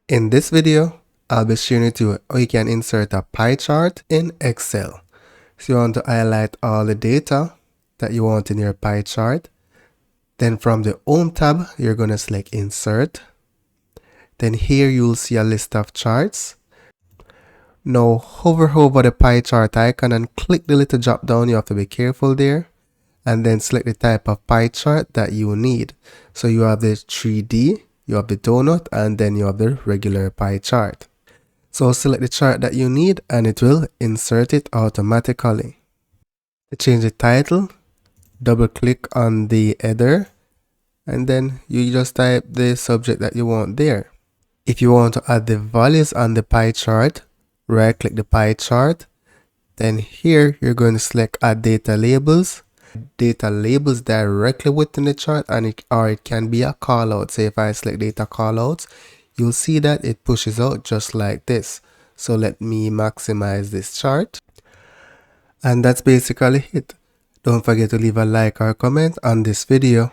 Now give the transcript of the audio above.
In this video, I'll be showing you how you can insert a pie chart in Excel. So you want to highlight all the data that you want in your pie chart. Then from the Home tab, you're going to select Insert. Then here you'll see a list of charts. Now hover over the pie chart icon and click the little drop down. You have to be careful there. And then select the type of pie chart that you need. So you have the 3D, you have the donut, and then you have the regular pie chart. So select the chart that you need and it will insert it automatically. To change the title, double click on the header and then you just type the subject that you want there. If you want to add the values on the pie chart, right click the pie chart. Then here you're going to select add data labels. Data labels directly within the chart, and it can be a callout. Say if I select data callouts, you'll see that it pushes out just like this. So let me maximize this chart. And that's basically it. Don't forget to leave a like or comment on this video.